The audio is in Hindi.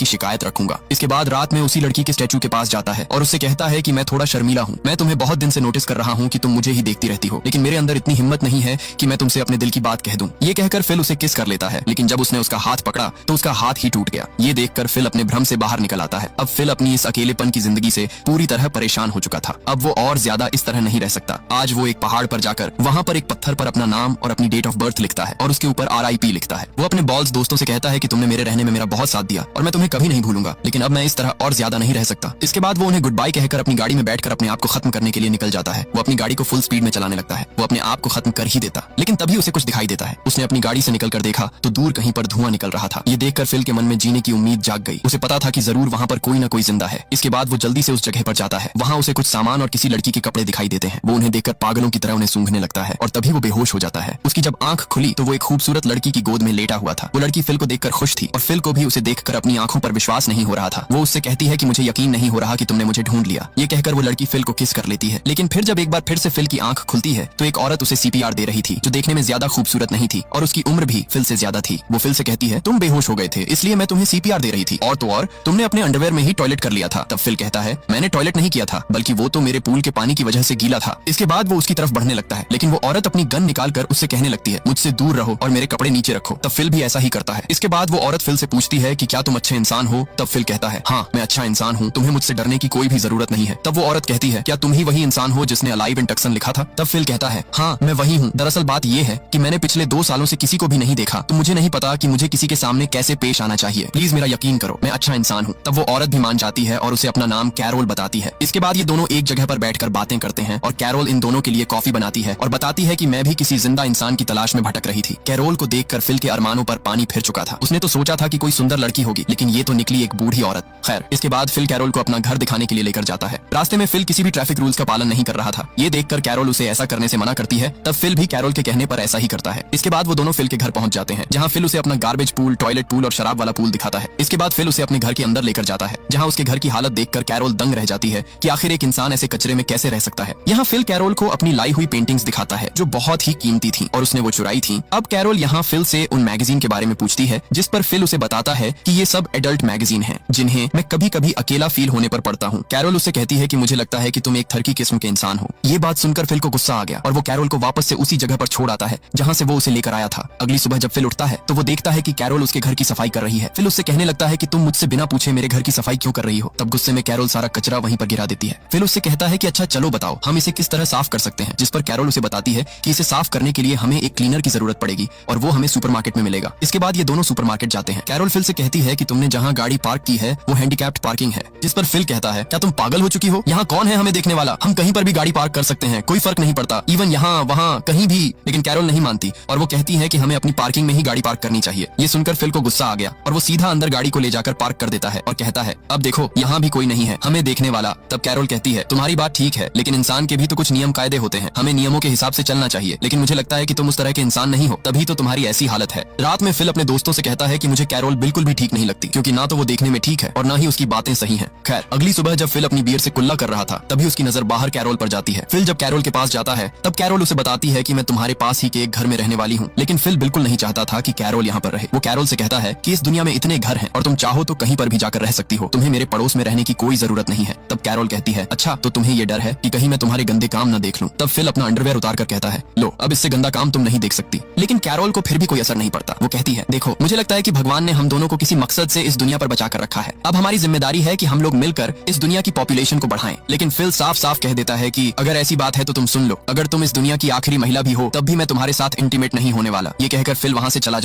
की शिकायत रखूंगा। इसके बाद रात में उसी लड़की के स्टैचू के पास जाता है और उससे कहता है कि मैं थोड़ा शर्मीला हूँ, मैं तुम्हें बहुत दिन से नोटिस कर रहा हूँ कि तुम मुझे ही देखती रहती हो, लेकिन मेरे अंदर इतनी हिम्मत नहीं है कि मैं तुमसे अपने दिल की बात कह दूं। ये कहकर फिल उसे किस कर लेता है, लेकिन जब उसने उसका हाथ पकड़ा तो उसका हाथ ही टूट गया। ये देखकर फिल अपने भ्रम से बाहर निकल आता है। अब फिल अपनी इस अकेलेपन की जिंदगी से पूरी तरह परेशान हो चुका था। अब वो और ज्यादा इस तरह नहीं रह सकता। आज वो एक पहाड़ पर जाकर वहाँ पर एक पत्थर पर अपना नाम और अपनी डेट ऑफ बर्थ लिखता है और उसके ऊपर RIP लिखता है। वो अपने बॉल्स दोस्तों से कहता है कि तुमने मेरे रहने में मेरा बहुत साथ दिया और मैं तुम्हें कभी नहीं भूलूंगा, लेकिन अब मैं इस तरह और ज्यादा नहीं रह सकता। इसके बाद वो उन्हें गुड बाय कहकर अपनी गाड़ी में बैठकर अपने आप को खत्म करने के लिए निकल जाता है। वो अपनी गाड़ी को फुल स्पीड में चलाने लगता है। वो अपने आप को खत्म कर ही देता, लेकिन तभी उसे कुछ दिखाई देता है। उसने अपनी गाड़ी से निकलकर देखा तो दूर कहीं पर धुआं निकल रहा था। ये देखकर फिल के मन में जीने की उम्मीद जाग गई। उसे पता था कि जरूर वहाँ पर कोई ना कोई जिंदा है। इसके बाद वो जल्दी से उस जगह पर जाता है। वहाँ उसे कुछ सामान और किसी लड़की के कपड़े दिखाई देते हैं। वो उन्हें देखकर पागलों की तरह उन्हें सूंघने लगता है और तभी वो बेहोश हो जाता है। उसकी जब आंख खुली तो वो एक खूबसूरत लड़की की गोद में लेटा हुआ था। वो लड़की फिल को देखकर खुश थी और फिल को भी उसे देखकर अपनी आंखों पर विश्वास नहीं हो रहा था। वो उससे कहती है कि मुझे यकीन नहीं हो रहा कि तुमने मुझे ढूंढ लिया। ये कहकर वो लड़की फिल को किस कर लेती है, लेकिन फिर जब एक बार फिर से फिल की आंख खुलती है तो एक औरत उसे CPR दे रही थी, जो देखने में ज्यादा खूबसूरत नहीं थी और उसकी उम्र भी फिल से ज्यादा थी। वो फिल से कहती है तुम बेहोश हो गए थे इसलिए मैं तुम्हें CPR दे रही थी, और तो और तुमने अपने अंडरवेयर में ही टॉयलेट कर लिया था। तब फिल कहता है मैंने टॉयलेट नहीं किया था, बल्कि वो तो मेरे पूल के पानी की वजह से गीला था। इसके बाद वो उसकी तरफ बढ़ने लगता है, लेकिन वो औरत अपनी गन निकालकर उससे कहने लगती है मुझसे दूर रहो और मेरे कपड़े नीचे रखो। तब फिल भी ऐसा ही करता है। इसके बाद वो औरत फिल से पूछती है कि क्या तुम अच्छे इंसान हो। तब फिल कहता है हाँ मैं अच्छा इंसान हूँ, तुम्हें मुझसे डरने की कोई भी जरूरत नहीं है। तब वो औरत कहती है क्या तुम ही वही इंसान हो जिसने अलाइव इन टक्सन लिखा था। तब फिल कहता है हाँ मैं वही हूँ। दरअसल बात ये है कि मैंने पिछले 2 सालों से किसी को भी नहीं देखा, तो मुझे नहीं पता कि मुझे किसी के सामने कैसे पेश आना चाहिए। प्लीज मेरा यकीन करो, मैं अच्छा इंसान हूँ। तब वो औरत भी मान जाती है और उसे अपना नाम कैरोल बताती है। इसके बाद ये दोनों एक जगह पर बैठकर बातें करते हैं और कैरोल इन दोनों के लिए कॉफी बनाती है और बताती है कि मैं भी किसी जिंदा इंसान की तलाश में भटक रही थी। कैरोल को देखकर फिल के अरमानों पर पानी फिर चुका था। उसने तो सोचा था कि कोई सुंदर लड़की होगी, लेकिन ये तो निकली एक बूढ़ी औरत। खैर, इसके बाद फिल कैरोल को अपना घर दिखाने के लिए लेकर जाता है। रास्ते में फिल किसी भी ट्रैफिक रूल्स का पालन नहीं कर रहा था। ये देखकर कैरोल उसे ऐसा करने से मना करती है। तब फिल भी कैरोल के कहने पर ऐसा ही करता है। इसके बाद वो दोनों फिल के घर पहुंच जाते हैं, जहाँ फिल उसे अपना गार्बेज पूल, टॉयलेट पूल और शराब वाला पूल दिखाता है। इसके बाद फिल उसे अपने घर के अंदर लेकर जाता है, जहाँ उसके घर की हालत देखकर कैरोल दंग रह जाती है कि आखिर एक इंसान ऐसे कचरे में कैसे रह सकता है। यहाँ फिल कैरोल को अपनी लाई हुई पेंटिंग्स दिखाता है जो बहुत ही कीमती थी और उसने वो चुराई थी। अब कैरोल यहाँ फिल से उन मैगजीन के बारे में पूछती है, जिस पर फिल उसे बताता है कि ये सब एडल्ट मैगजीन हैं, जिन्हें मैं कभी कभी अकेला फील होने पर पढ़ता हूँ। कैरोल उससे कहती है कि मुझे लगता है कि तुम एक थरकी किस्म के इंसान हो। ये बात सुनकर फिल को गुस्सा आ गया और वो कैरोल को वापस से उसी जगह पर छोड़ आता है जहाँ से वो उसे लेकर आया था। अगली सुबह जब फिल उठता है तो वो देखता है कि कैरोल उसके घर की सफाई कर रही है। फिल उससे कहने लगता है कि तुम मुझसे बिना पूछे मेरे घर की सफाई क्यों कर रही हो। तब गुस्से में कैरोल सारा कचरा वहीं पर गिरा देती है। फिल उससे कहता है कि अच्छा चलो बताओ हम इसे किस तरह साफ कर सकते हैं, जिस पर कैरोल उसे बताती है कि इसे साफ करने के लिए हमें एक क्लीनर की जरूरत पड़ेगी और वो हमें सुपरमार्केट में मिलेगा। इसके बाद ये दोनों सुपरमार्केट जाते हैं। कैरोल फिल से कहती है कि तुमने जहाँ गाड़ी पार्क की है वो हैंडीकैप्ड पार्किंग है, जिस पर फिल कहता है क्या तुम पागल हो चुकी हो, यहाँ कौन है हमें देखने वाला, हम कहीं पर भी गाड़ी पार्क कर सकते हैं, कोई फर्क नहीं पड़ता, इवन यहाँ वहाँ कहीं भी। लेकिन कैरोल नहीं मानती और वो कहती है कि हमें अपनी पार्किंग में ही गाड़ी पार्क करनी चाहिए। ये सुनकर फिल को गुस्सा आ गया और वो सीधा अंदर गाड़ी को ले जाकर पार्क कर देता है और कहता है अब देखो यहाँ भी कोई नहीं है हमें देखने वाला। तब कैरोल कहती है तुम्हारी बात ठीक है, लेकिन इंसान के भी तो कुछ नियम कायदे होते हैं, हमें नियमों के हिसाब से चलना चाहिए, लेकिन मुझे लगता है कि तुम उस तरह के इंसान नहीं हो, तभी तो तुम्हारी ऐसी हालत है। रात में फिल अपने दोस्तों से कहता है कि मुझे कैरोल बिल्कुल भी ठीक नहीं लगती, क्योंकि ना तो वो देखने में ठीक है और ना ही उसकी बातें सही हैं। खैर, अगली सुबह जब फिल अपनी बियर से कुल्ला कर रहा था तभी उसकी नजर बाहर कैरोल पर जाती है। फिल जब कैरोल के पास जाता है तब कैरोल उसे बताती है कि मैं तुम्हारे पास ही के एक घर में रहने वाली हूँ, लेकिन फिल बिल्कुल नहीं चाहता था कि कैरोल यहाँ पर रहे। वो कैरोल से कहता है कि इस दुनिया में इतने घर हैं और तुम चाहो तो कहीं पर भी जाकर रह सकती हो, तुम्हें मेरे पड़ोस में रहने की कोई जरूरत नहीं है। तब कैरोल कहती है अच्छा तो तुम्हें ये डर है कि कहीं मैं तुम्हारे गंदे काम न देख लूं। तब फिल अपना अंडरवेयर उतार कर कहता है लो अब इससे गंदा काम तुम नहीं देख सकती। लेकिन कैरोल को फिर भी कोई असर नहीं पड़ता। वो कहती है देखो मुझे लगता है कि भगवान ने हम दोनों को किसी मकसद से इस दुनिया पर बचा कर रखा है, अब हमारी जिम्मेदारी है कि हम लोग मिलकर इस दुनिया की पॉपुलेशन को बढ़ाएं। लेकिन फिल साफ साफ कह देता है कि अगर ऐसी बात है तो तुम सुन लो, अगर तुम इस दुनिया की आखिरी महिला भी हो तब भी मैं तुम्हारे साथ इंटीमेट नहीं होने वाला। ये कहकर फिल वहाँ से चला